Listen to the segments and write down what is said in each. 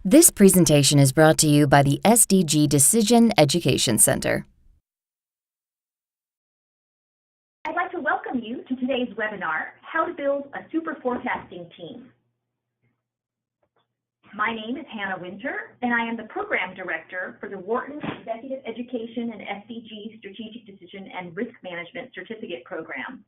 This presentation is brought to you by the SDG Decision Education Center. I'd like to welcome you to today's webinar, How to Build a Super Forecasting Team. My name is Hannah Winter, and I am the Program Director for the Wharton Executive Education and SDG Strategic Decision and Risk Management Certificate Program.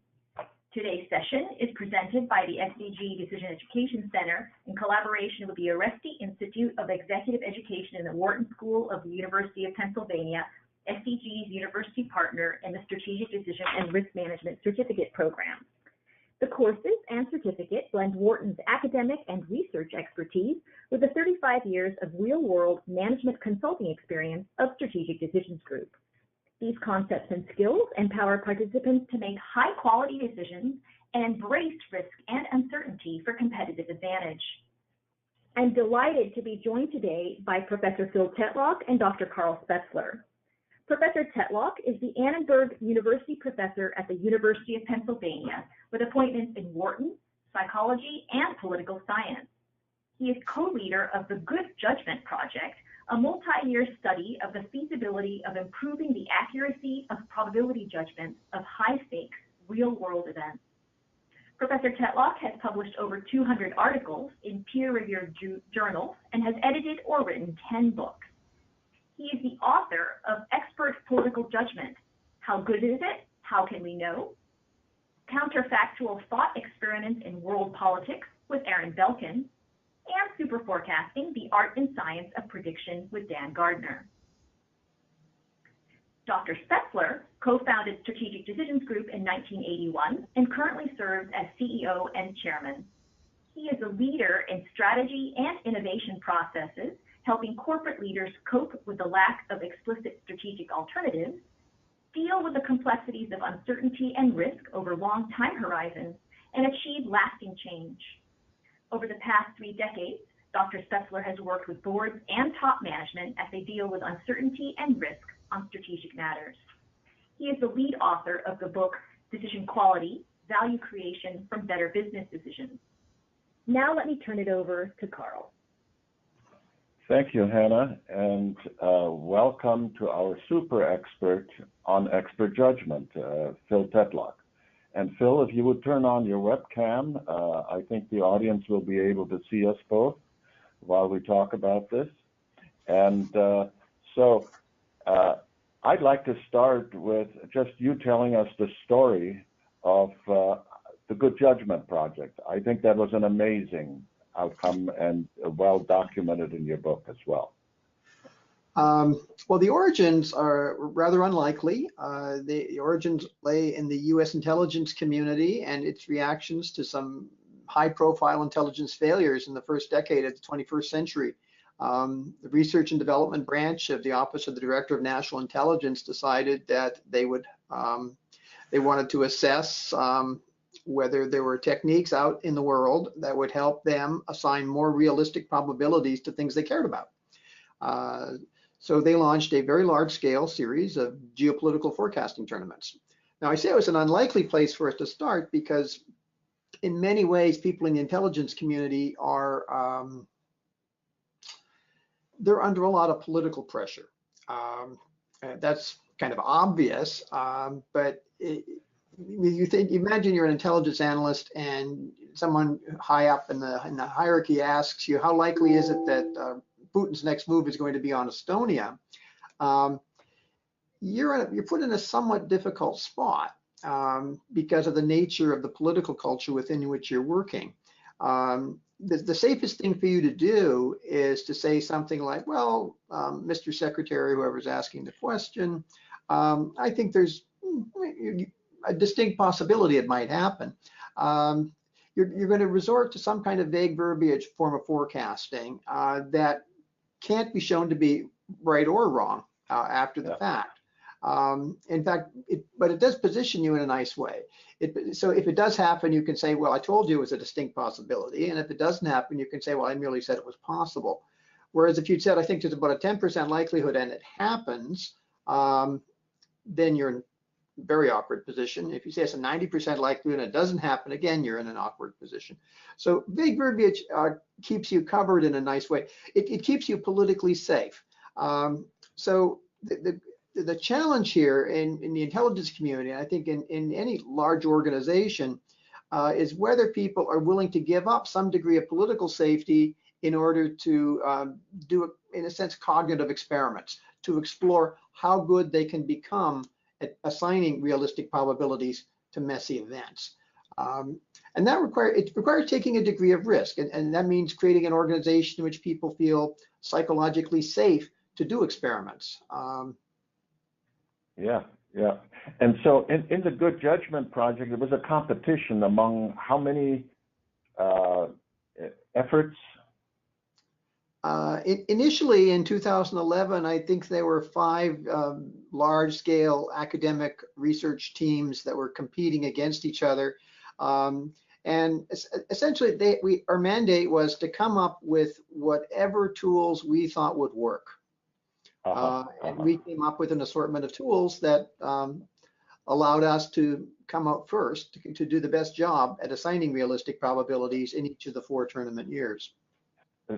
Today's session is presented by the SDG Decision Education Center in collaboration with the Oresti Institute of Executive Education in the Wharton School of the University of Pennsylvania, SDG's university partner in the Strategic Decision and Risk Management Certificate Program. The courses and certificate blend Wharton's academic and research expertise with the 35 years of real-world management consulting experience of Strategic Decisions Group. These concepts and skills empower participants to make high-quality decisions and embrace risk and uncertainty for competitive advantage. I'm delighted to be joined today by Professor Phil Tetlock and Dr. Carl Spetzler. Professor Tetlock is the Annenberg University Professor at the University of Pennsylvania with appointments in Wharton, psychology, and political science. He is co-leader of the Good Judgment Project, a multi-year study of the feasibility of improving the accuracy of probability judgments of high-stakes, real-world events. Professor Tetlock has published over 200 articles in peer-reviewed journals and has edited or written 10 books. He is the author of Expert Political Judgment: How Good Is It? How Can We Know? Counterfactual Thought Experiments in World Politics with Aaron Belkin, and Superforecasting: The Art and Science of Prediction with Dan Gardner. Dr. Spetzler co-founded Strategic Decisions Group in 1981 and currently serves as CEO and chairman. He is a leader in strategy and innovation processes, helping corporate leaders cope with the lack of explicit strategic alternatives, deal with the complexities of uncertainty and risk over long time horizons, and achieve lasting change. Over the past 3 decades, Dr. Spetzler has worked with boards and top management as they deal with uncertainty and risk on strategic matters. He is the lead author of the book Decision Quality: Value Creation from Better Business Decisions. Now let me turn it over to Carl. Thank you, Hannah, and welcome to our super expert on expert judgment, Phil Tetlock. And Phil, if you would turn on your webcam, I think the audience will be able to see us both while we talk about this. And I'd like to start with just you telling us the story of the Good Judgment Project. I think that was an amazing outcome and well documented in your book as well. Well, the origins are rather unlikely. The origins lay in the U.S. intelligence community and its reactions to some high-profile intelligence failures in the first decade of the 21st century. The research and development branch of the Office of the Director of National Intelligence decided that they wanted to assess whether there were techniques out in the world that would help them assign more realistic probabilities to things they cared about. So they launched a very large-scale series of geopolitical forecasting tournaments. Now, I say it was an unlikely place for us to start because in many ways, people in the intelligence community are, they're under a lot of political pressure. That's kind of obvious, but imagine you're an intelligence analyst and someone high up in the hierarchy asks you, how likely is it that Putin's next move is going to be on Estonia? You're put in a somewhat difficult spot because of the nature of the political culture within which you're working. The safest thing for you to do is to say something like, well, Mr. Secretary, whoever's asking the question, I think there's a distinct possibility it might happen. You're going to resort to some kind of vague verbiage form of forecasting that can't be shown to be right or wrong after the fact. In fact, but it does position you in a nice way. So if it does happen, you can say, well, I told you it was a distinct possibility. And if it doesn't happen, you can say, well, I merely said it was possible. Whereas if you'd said, I think there's about a 10% likelihood and it happens, then you're very awkward position. If you say it's a 90% likelihood and it doesn't happen again, you're in an awkward position. So vague verbiage keeps you covered in a nice way. It keeps you politically safe. So the challenge here in the intelligence community, I think in any large organization, is whether people are willing to give up some degree of political safety in order to do, in a sense, cognitive experiments to explore how good they can become at assigning realistic probabilities to messy events. And that requires taking a degree of risk. And that means creating an organization in which people feel psychologically safe to do experiments. Yeah. And so in the Good Judgment Project, it was a competition among how many efforts? Initially in 2011, I think there were 5 large-scale academic research teams that were competing against each other. And essentially, our mandate was to come up with whatever tools we thought would work. And we came up with an assortment of tools that allowed us to come out first to do the best job at assigning realistic probabilities in each of the 4 tournament years.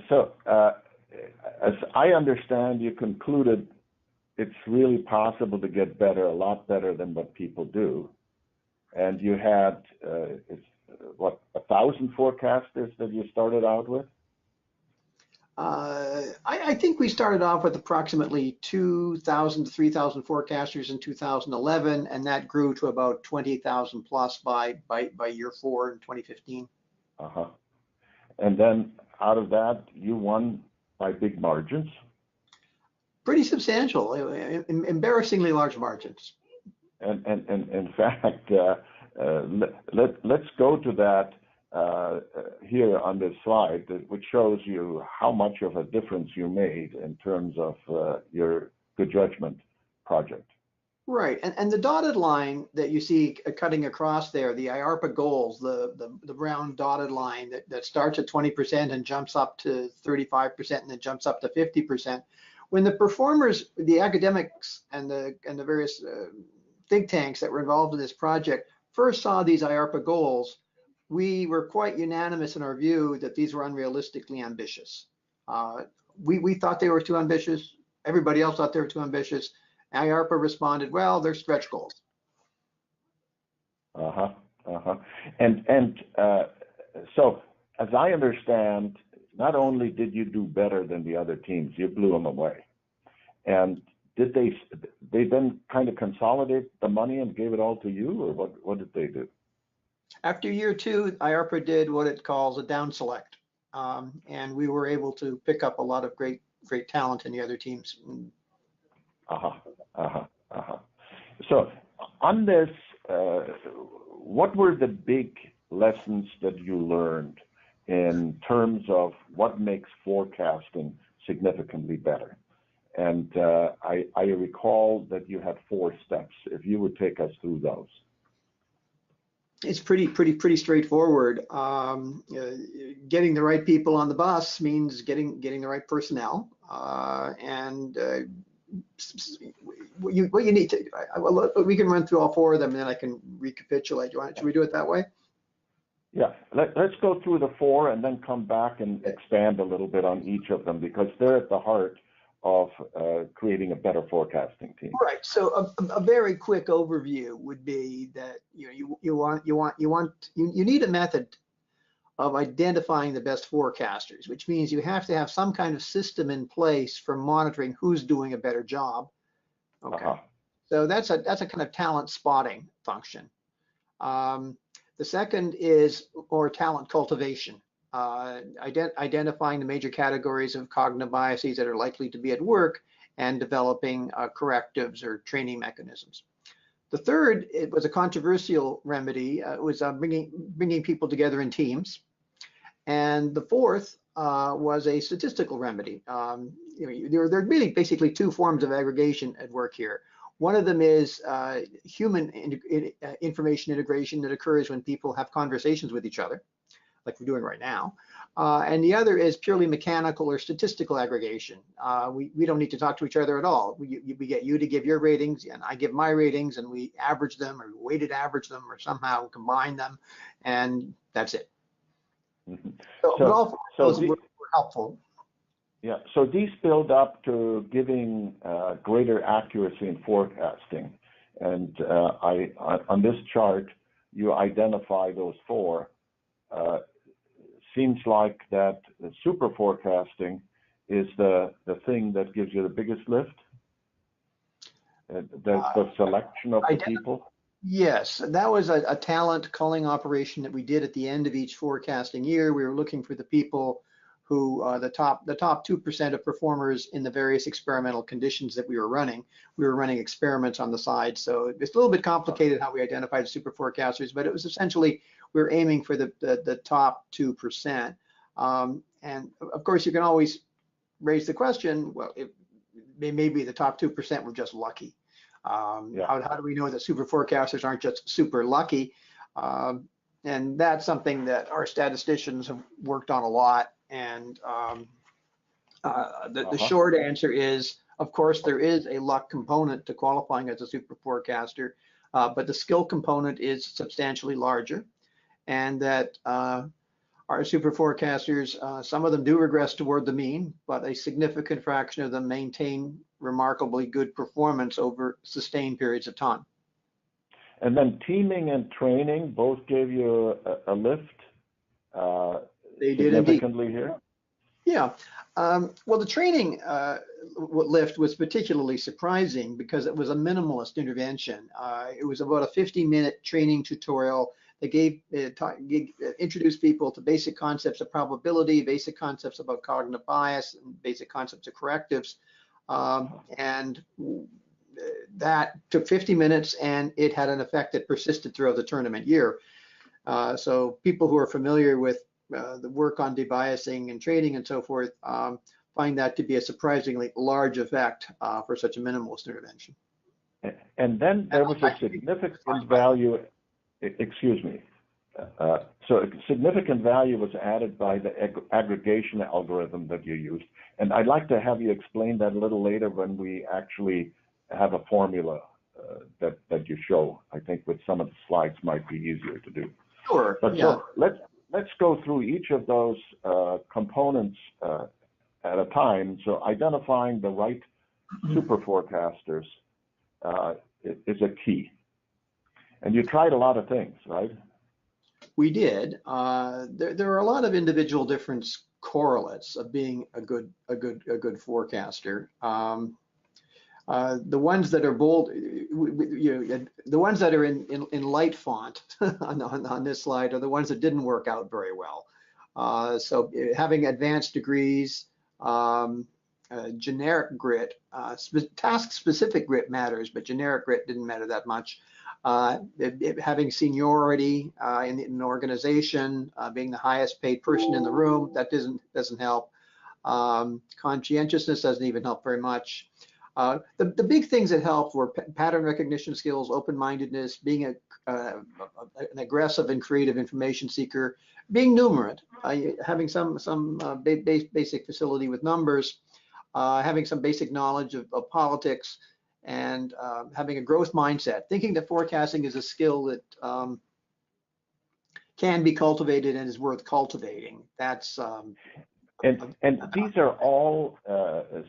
So, as I understand, you concluded it's really possible to get better, a lot better than what people do. And you had, 1,000 forecasters that you started out with? I think we started off with approximately 2,000 to 3,000 forecasters in 2011, and that grew to about 20,000 plus by year 4 in 2015. And then out of that, you won by big margins? Pretty substantial, embarrassingly large margins. And in fact, let's go to that here on this slide, which shows you how much of a difference you made in terms of your Good Judgment project. Right, and the dotted line that you see cutting across there, the IARPA goals, the brown dotted line that starts at 20% and jumps up to 35% and then jumps up to 50%. When the performers, the academics and the various think tanks that were involved in this project first saw these IARPA goals, we were quite unanimous in our view that these were unrealistically ambitious. We thought they were too ambitious. Everybody else thought they were too ambitious. IARPA responded, well, they're stretch goals. And so, as I understand, not only did you do better than the other teams, you blew them away. And did they then kind of consolidate the money and gave it all to you, or what did they do? After year 2, IARPA did what it calls a down select, and we were able to pick up a lot of great talent in the other teams. So on this, what were the big lessons that you learned in terms of what makes forecasting significantly better? And I recall that you had 4 steps. If you would take us through those. It's pretty straightforward. Getting the right people on the bus means getting the right personnel, and what you need to. We can run through all 4 of them, and then I can recapitulate. Should we do it that way? Yeah, let's go through the 4 and then come back and expand a little bit on each of them, because they're at the heart of creating a better forecasting team. Right. So a very quick overview would be that you need a method of identifying the best forecasters, which means you have to have some kind of system in place for monitoring who's doing a better job. Okay. So that's a kind of talent spotting function. The second is more talent cultivation. Identifying the major categories of cognitive biases that are likely to be at work and developing correctives or training mechanisms. The third, it was a controversial remedy, was bringing people together in teams. And the fourth was a statistical remedy. There are really basically 2 forms of aggregation at work here. One of them is human information integration that occurs when people have conversations with each other, like we're doing right now. And the other is purely mechanical or statistical aggregation. We don't need to talk to each other at all. We get you to give your ratings and I give my ratings, and we average them or weighted average them or somehow combine them, and that's it. Mm-hmm. So all four of those were helpful. Yeah, so these build up to giving greater accuracy in forecasting. And on this chart, you identify those four. Seems like that the super forecasting is the thing that gives you the biggest lift. The selection of the people. Yes, that was a talent culling operation that we did at the end of each forecasting year. We were looking for the people who the top 2% of performers in the various experimental conditions that we were running. We were running experiments on the side, so it's a little bit complicated how we identified the super forecasters, but it was essentially we were aiming for the top 2%. And of course, you can always raise the question, well, maybe the top 2% were just lucky. How do we know that super forecasters aren't just super lucky? And that's something that our statisticians have worked on a lot. And the short answer is, of course, there is a luck component to qualifying as a super forecaster, but the skill component is substantially larger. And that our super forecasters, some of them do regress toward the mean, but a significant fraction of them maintain remarkably good performance over sustained periods of time. And then teaming and training both gave you a lift. They did significantly indeed. Here. Yeah. Well, the training lift was particularly surprising because it was a minimalist intervention. It was about a 50-minute training tutorial that introduced people to basic concepts of probability, basic concepts about cognitive bias, and basic concepts of correctives. And that took 50 minutes, and it had an effect that persisted throughout the tournament year. So people who are familiar with the work on debiasing and trading and so forth find that to be a surprisingly large effect for such a minimalist intervention. And then there was a significant value, excuse me. So significant value was added by the aggregation algorithm that you used. And I'd like to have you explain that a little later when we actually have a formula that you show. I think with some of the slides might be easier to do. Sure. But yeah. so let's go through each of those components at a time. So identifying the right super forecasters is a key. And you tried a lot of things, right? We did. There are a lot of individual different correlates of being a good forecaster. The ones that are bold, the ones that are in light font on this slide are the ones that didn't work out very well. So having advanced degrees, generic grit, task-specific grit matters, but generic grit didn't matter that much. Having seniority in an organization, being the highest paid person in the room, that doesn't help. Conscientiousness doesn't even help very much. The big things that helped were pattern recognition skills, open-mindedness, being an aggressive and creative information seeker, being numerate, having some basic facility with numbers, having some basic knowledge of politics, and having a growth mindset, thinking that forecasting is a skill that can be cultivated and is worth cultivating. That's and these are all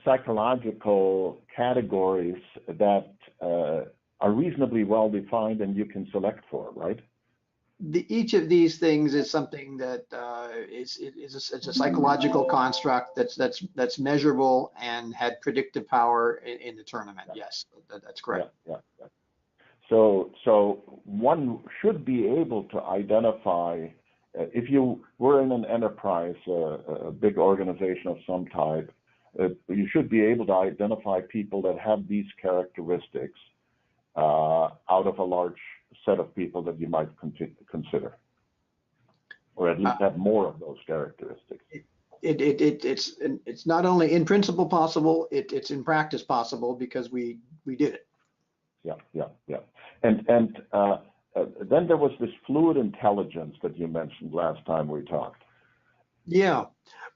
psychological categories that are reasonably well defined and you can select for, right? Each of these things is something that it's a psychological construct that's measurable and had predictive power in the tournament. Yes, that's correct. Yeah. So one should be able to identify if you were in an enterprise, a big organization of some type, you should be able to identify people that have these characteristics out of a large set of people that you might consider, or at least have more of those characteristics. It's not only in principle possible, it's in practice possible because we did it. Yeah. And then there was this fluid intelligence that you mentioned last time we talked. Yeah.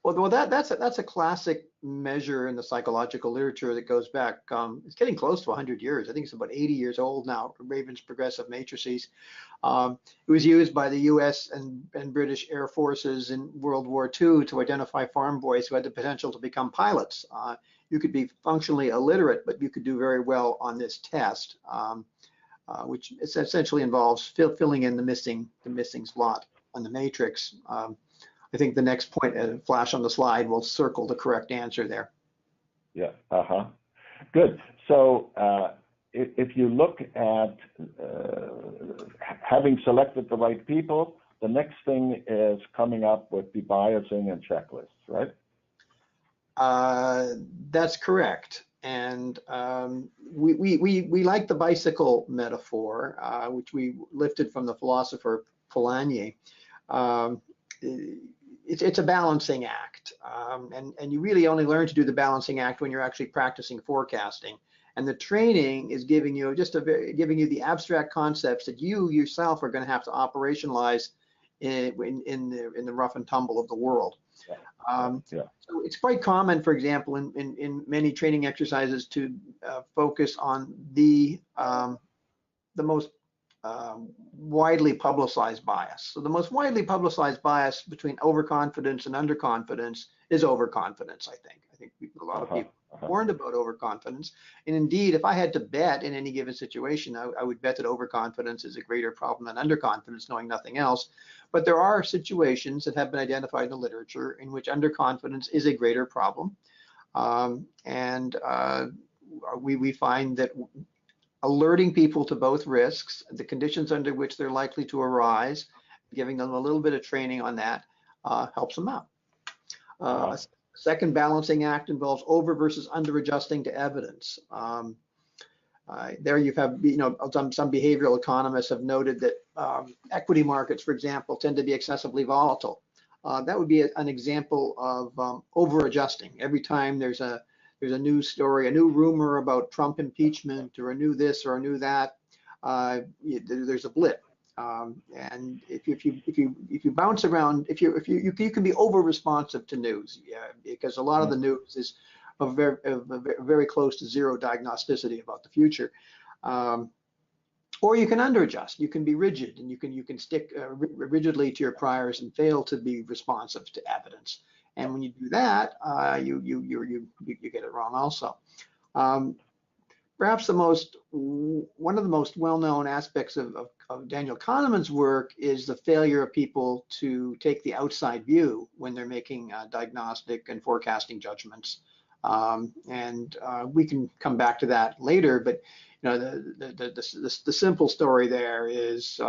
Well, that's a classic measure in the psychological literature that goes back. It's getting close to 100 years. I think it's about 80 years old now. Raven's progressive matrices. It was used by the U.S. and British Air Forces in World War II to identify farm boys who had the potential to become pilots. You could be functionally illiterate, but you could do very well on this test, which essentially involves filling in the missing slot on the matrix. I think the next point, flash on the slide, will circle the correct answer there. Yeah. Good. So if you look at having selected the right people, the next thing is coming up with debiasing and checklists, right? That's correct. And we like the bicycle metaphor, which we lifted from the philosopher Polanyi. It's a balancing act, and you really only learn to do the balancing act when you're actually practicing forecasting. And the training is giving you giving you the abstract concepts that you yourself are going to have to operationalize in the rough and tumble of the world. So it's quite common, for example, in many training exercises to focus on the most widely publicized bias. So the most widely publicized bias between overconfidence and underconfidence is overconfidence, I think. I think a lot of people are warned about overconfidence. And indeed, if I had to bet in any given situation, I would bet that overconfidence is a greater problem than underconfidence, knowing nothing else. But there are situations that have been identified in the literature in which underconfidence is a greater problem. We find that alerting people to both risks, the conditions under which they're likely to arise, giving them a little bit of training on that helps them out. A second balancing act involves over versus under adjusting to evidence. There you have, some behavioral economists have noted that equity markets, for example, tend to be excessively volatile. That would be an example of over adjusting. Every time there's a news story, a new rumor about Trump impeachment, or a new this or a new that, there's a blip. And if you bounce around, you can be over responsive to news, because a lot of the news is very close to zero diagnosticity about the future. Or you can under adjust. You can be rigid, and you can stick rigidly to your priors and fail to be responsive to evidence. And when you do that, you get it wrong also. Perhaps one of the most well-known aspects of Daniel Kahneman's work is the failure of people to take the outside view when they're making diagnostic and forecasting judgments. We can come back to that later, but the simple story there is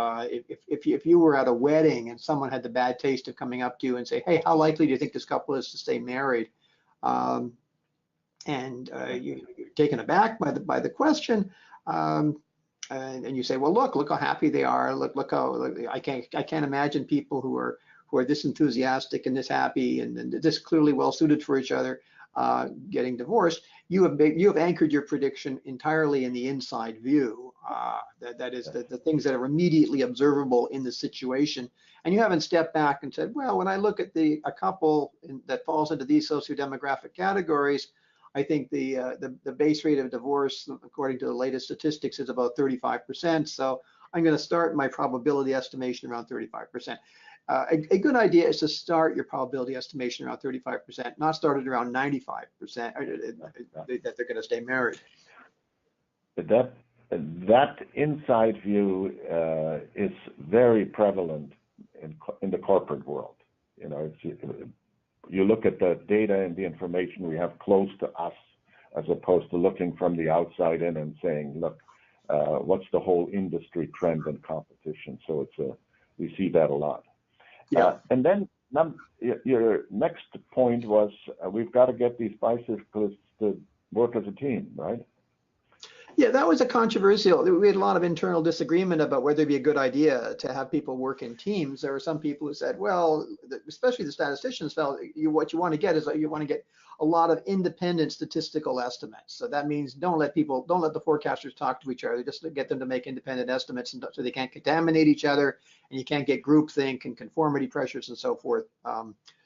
if you were at a wedding and someone had the bad taste of coming up to you and say, hey, how likely do you think this couple is to stay married? You're taken aback by the question, and you say, well, look how happy they are. Look how I can't imagine people who are this enthusiastic and this happy and this clearly well suited for each other getting divorced. You have anchored your prediction entirely in the inside view. That is the things that are immediately observable in the situation, and you haven't stepped back and said, well, when I look at a couple that falls into these sociodemographic categories, I think the base rate of divorce, according to the latest statistics, is about 35%. So I'm going to start my probability estimation around 35%. A good idea is to start your probability estimation around 35%, not start it around 95% that they're going to stay married. That inside view is very prevalent in the corporate world. You look at the data and the information we have close to us, as opposed to looking from the outside in and saying, look, what's the whole industry trend and competition? So we see that a lot. Yeah. And then your next point was we've got to get these bicyclists to work as a team, right? Yeah, that was a controversial. We had a lot of internal disagreement about whether it'd be a good idea to have people work in teams. There were some people who said, well, especially the statisticians felt what you want to get is you want to get a lot of independent statistical estimates. So that means don't let the forecasters talk to each other, just to get them to make independent estimates so they can't contaminate each other, and you can't get groupthink and conformity pressures and so forth.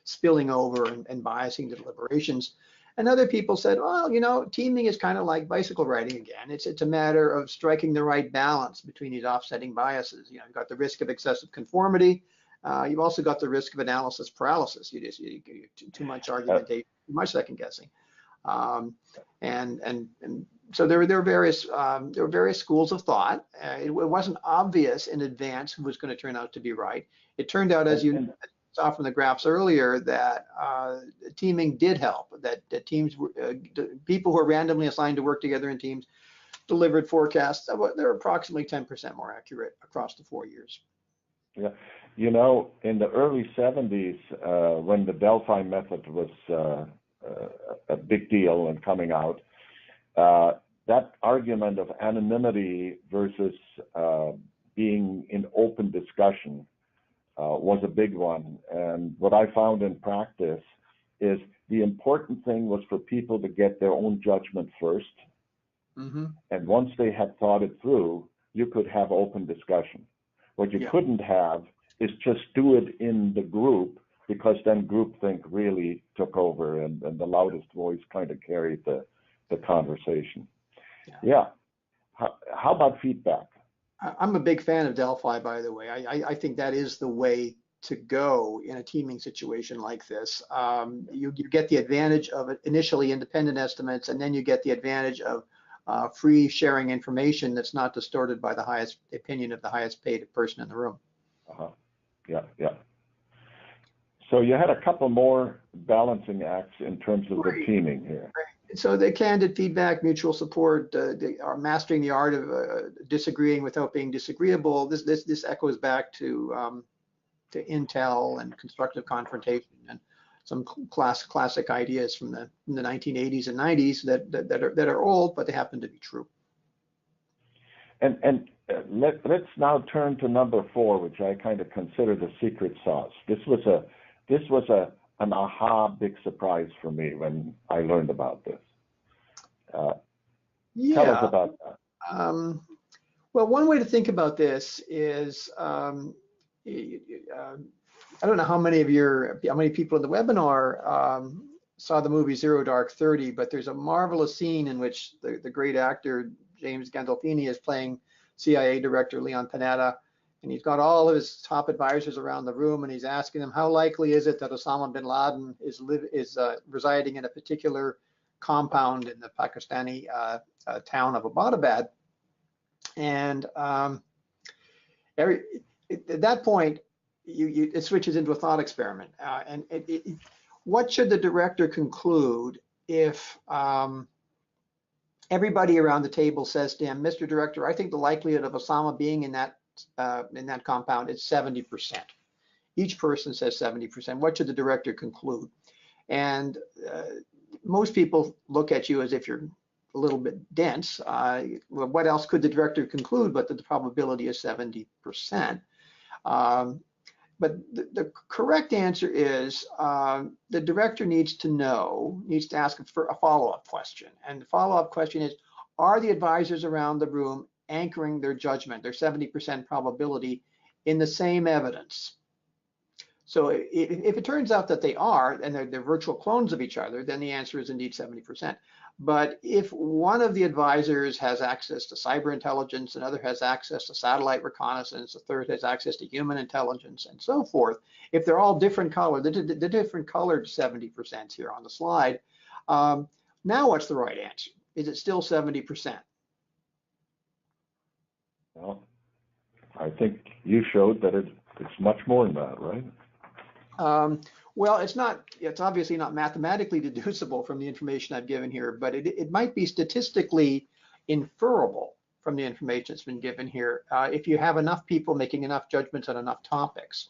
spilling over and biasing the deliberations. And other people said, well, you know, teaming is kind of like bicycle riding again. It's a matter of striking the right balance between these offsetting biases. You know, you've got the risk of excessive conformity. You've also got the risk of analysis paralysis. You too much argumentation, too much second guessing. And so there were various schools of thought. It wasn't obvious in advance who was going to turn out to be right. It turned out, as you saw from the graphs earlier, that teaming did help. That teams, people who are randomly assigned to work together in teams, delivered forecasts that were approximately 10% more accurate across the 4 years. Yeah, you know, in the early 70s, when the Delphi method was a big deal and coming out, that argument of anonymity versus being in open discussion was a big one. And what I found in practice is the important thing was for people to get their own judgment first. Mm-hmm. And once they had thought it through, you could have open discussion. What you couldn't have is just do it in the group, because then groupthink really took over and the loudest voice kind of carried the conversation. Yeah. How about feedback? I'm a big fan of Delphi, by the way. I think that is the way to go in a teaming situation like this. You get the advantage of initially independent estimates, and then you get the advantage of free sharing information that's not distorted by the highest opinion of the highest paid person in the room. Yeah. So you had a couple more balancing acts in terms of the teaming here. So the candid feedback, mutual support, they are mastering the art of disagreeing without being disagreeable. This echoes back to Intel and constructive confrontation and some classic ideas from the 1980s and 90s that are old, but they happen to be true. And let's now turn to number 4, which I kind of consider the secret sauce. This was an aha big surprise for me when I learned about this. Tell us about that. Well, one way to think about this is I don't know how many people in the webinar saw the movie Zero Dark 30, but there's a marvelous scene in which the great actor James Gandolfini is playing CIA Director Leon Panetta, and he's got all of his top advisors around the room, and he's asking them, how likely is it that Osama bin Laden is residing in a particular compound in the Pakistani town of Abbottabad? And at that point, it switches into a thought experiment. What should the director conclude if everybody around the table says to him, Mr. Director, I think the likelihood of Osama being in that compound is 70%. Each person says 70%. What should the director conclude? And most people look at you as if you're a little bit dense. Well, what else could the director conclude but that the probability is 70%? But the correct answer is the director needs to ask a follow-up question. And the follow-up question is, are the advisors around the room anchoring their judgment, their 70% probability, in the same evidence? So if it turns out that they are, and they're virtual clones of each other, then the answer is indeed 70%. But if one of the advisors has access to cyber intelligence, another has access to satellite reconnaissance, a third has access to human intelligence, and so forth, if they're all different color, the different colored 70% here on the slide, now what's the right answer? Is it still 70%? Well, I think you showed that it's much more than that, right? Well, it's obviously not mathematically deducible from the information I've given here, but it might be statistically inferable from the information that's been given here if you have enough people making enough judgments on enough topics.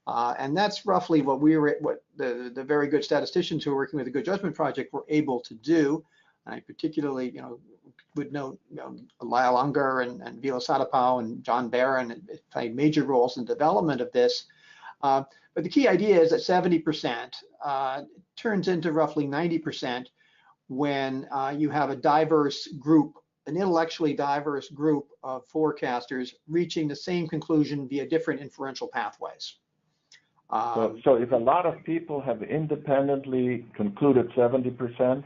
And that's roughly what the very good statisticians who are working with the Good Judgment Project were able to do. I particularly, would note, Lyle Unger and Vila Satapau and John Barron played major roles in the development of this. But the key idea is that 70% turns into roughly 90% when you have a diverse group, an intellectually diverse group of forecasters reaching the same conclusion via different inferential pathways. So if a lot of people have independently concluded 70%,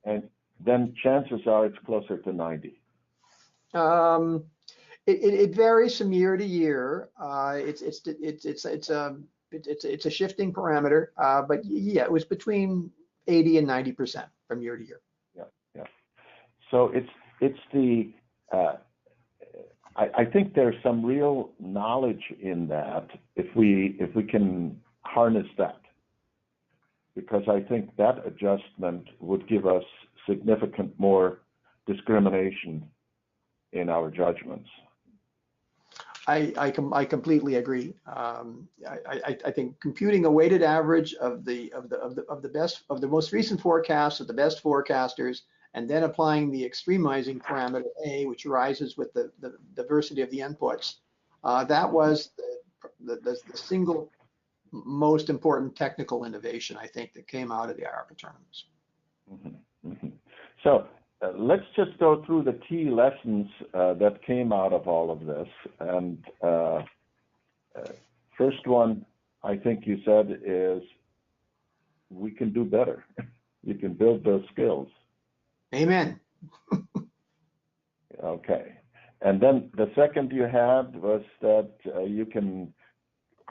and then chances are it's closer to 90. It varies from year to year. It's a shifting parameter, but yeah, it was between 80 and 90% from year to year. Yeah. So it's the I think there's some real knowledge in that if we can harness that, because I think that adjustment would give us significant more discrimination in our judgments. I completely agree. I think computing a weighted average of the most recent forecasts of the best forecasters, and then applying the extremizing parameter A, which arises with the diversity of the inputs, that was the single most important technical innovation, I think, that came out of the IRPA tournaments. So let's just go through the key lessons that came out of all of this. And first one, I think you said, is we can do better. You can build those skills. Amen. Okay. And then the second you had was that you can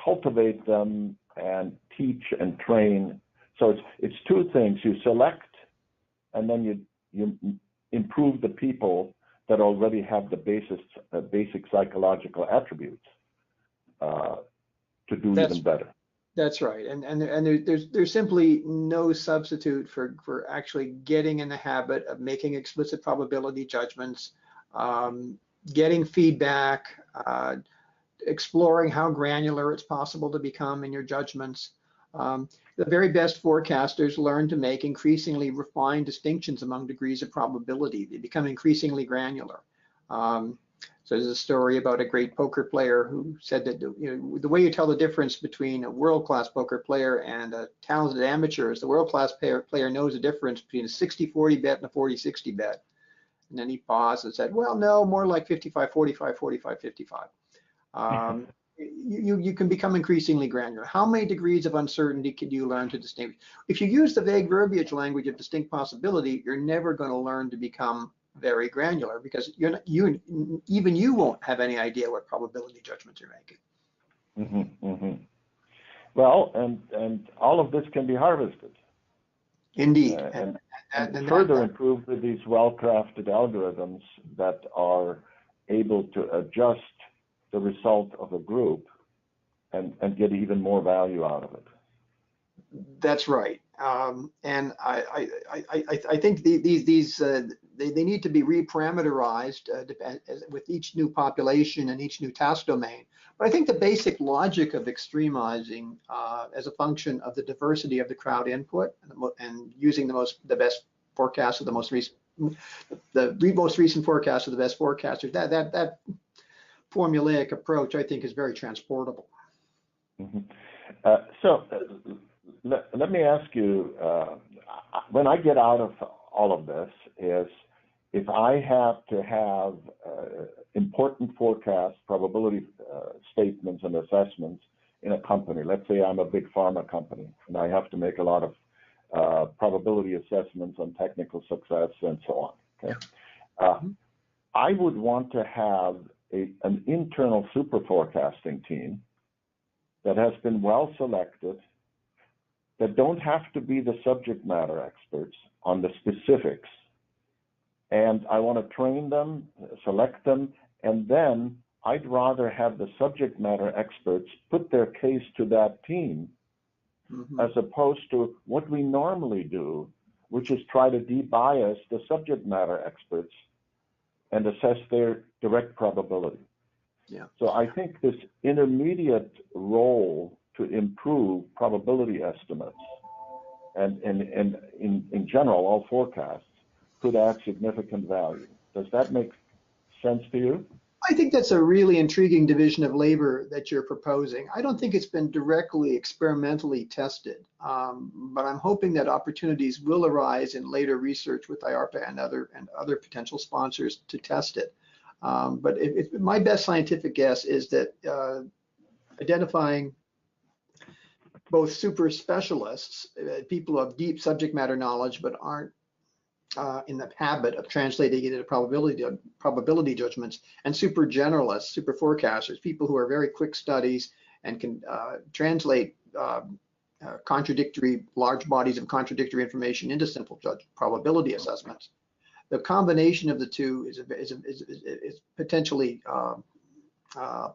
cultivate them and teach and train. So it's two things. You select, and then you improve the people that already have the basic psychological attributes to do even better. That's right, and there's simply no substitute for actually getting in the habit of making explicit probability judgments, getting feedback, exploring how granular it's possible to become in your judgments. The very best forecasters learn to make increasingly refined distinctions among degrees of probability. They become increasingly granular. So there's a story about a great poker player who said that the way you tell the difference between a world-class poker player and a talented amateur is the world-class player knows the difference between a 60-40 bet and a 40-60 bet. And then he paused and said, well, no, more like 55-45, 45-55. You can become increasingly granular. How many degrees of uncertainty can you learn to distinguish? If you use the vague verbiage language of distinct possibility, you're never going to learn to become very granular, because even you won't have any idea what probability judgments you're making. Well, and all of this can be harvested. Indeed. And further improved with these well-crafted algorithms that are able to adjust the result of a group and get even more value out of it. That's right. And I think they need to be reparameterized with each new population and each new task domain. But I think the basic logic of extremizing as a function of the diversity of the crowd input and using the best forecast of the most recent forecast of the best forecasters, that formulaic approach, I think, is very transportable. So let me ask you, when I get out of all of this, is if I have to have important forecast probability statements and assessments in a company, let's say I'm a big pharma company and I have to make a lot of probability assessments on technical success and so on. Okay? I would want to have an internal super forecasting team that has been well selected, that don't have to be the subject matter experts on the specifics. And I want to train them, select them, and then I'd rather have the subject matter experts put their case to that team, as opposed to what we normally do, which is try to debias the subject matter experts and assess their direct probability. Yeah. So I think this intermediate role to improve probability estimates and in general all forecasts could add significant value. Does that make sense to you? I think that's a really intriguing division of labor that you're proposing. I don't think it's been directly experimentally tested, but I'm hoping that opportunities will arise in later research with IARPA and other potential sponsors to test it. But my best scientific guess is that identifying both super specialists, people who have deep subject matter knowledge but aren't in the habit of translating it into probability judgments, and super generalists, super forecasters, people who are very quick studies and can translate large bodies of contradictory information into simple probability assessments. The combination of the two is potentially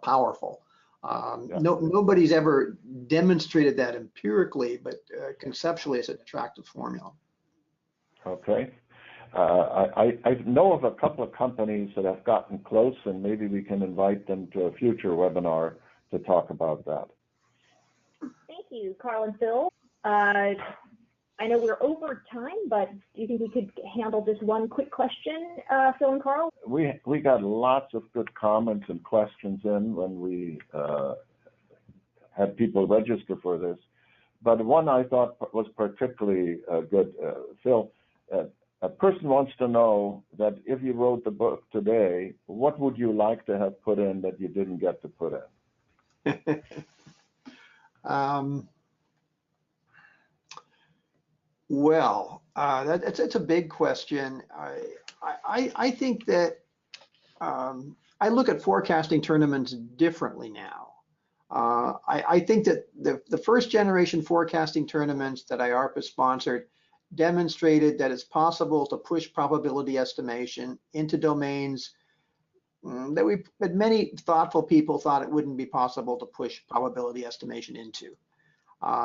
powerful. Nobody's ever demonstrated that empirically, but conceptually it's an attractive formula. Okay. I know of a couple of companies that have gotten close, and maybe we can invite them to a future webinar to talk about that. Thank you, Carl and Phil. I know we're over time, but do you think we could handle just one quick question, Phil and Carl? We got lots of good comments and questions in when we had people register for this, but one I thought was particularly good. Phil, a person wants to know that if you wrote the book today, what would you like to have put in that you didn't get to put in? Well, that's a big question. I think that I look at forecasting tournaments differently now. I think that the first generation forecasting tournaments that IARPA sponsored demonstrated that it's possible to push probability estimation into domains that many thoughtful people thought it wouldn't be possible to push probability estimation into.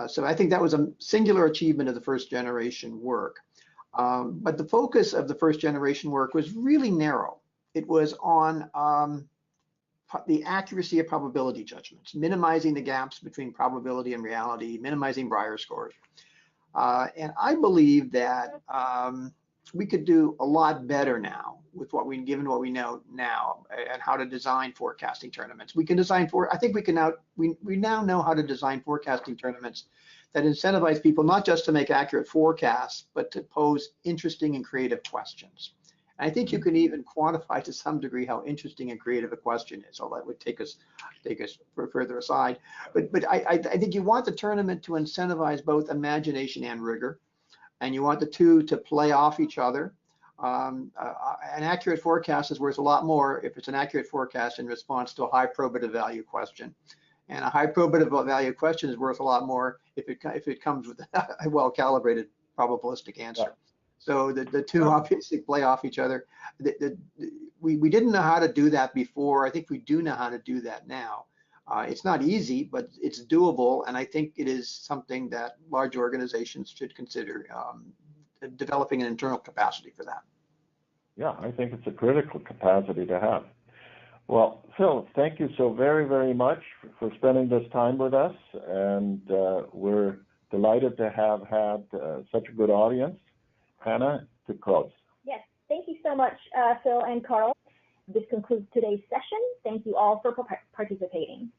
So I think that was a singular achievement of the first generation work. But the focus of the first generation work was really narrow. It was on the accuracy of probability judgments, minimizing the gaps between probability and reality, minimizing Breyer scores. And I believe that we could do a lot better now with given what we know now and how to design forecasting tournaments. We can design we now know how to design forecasting tournaments that incentivize people not just to make accurate forecasts, but to pose interesting and creative questions. And I think you can even quantify to some degree how interesting and creative a question is, although that would take us further aside. But I think you want the tournament to incentivize both imagination and rigor, and you want the two to play off each other. An accurate forecast is worth a lot more if it's an accurate forecast in response to a high probative value question. And a high probative value question is worth a lot more if it comes with a well-calibrated probabilistic answer. So the two obviously play off each other. We didn't know how to do that before. I think we do know how to do that now. It's not easy, but it's doable, and I think it is something that large organizations should consider developing an internal capacity for that. Yeah, I think it's a critical capacity to have. Well, Phil, thank you so very, very much for spending this time with us, and we're delighted to have had such a good audience. Hannah, to close. Yes, thank you so much, Phil and Carl. This concludes today's session. Thank you all for participating.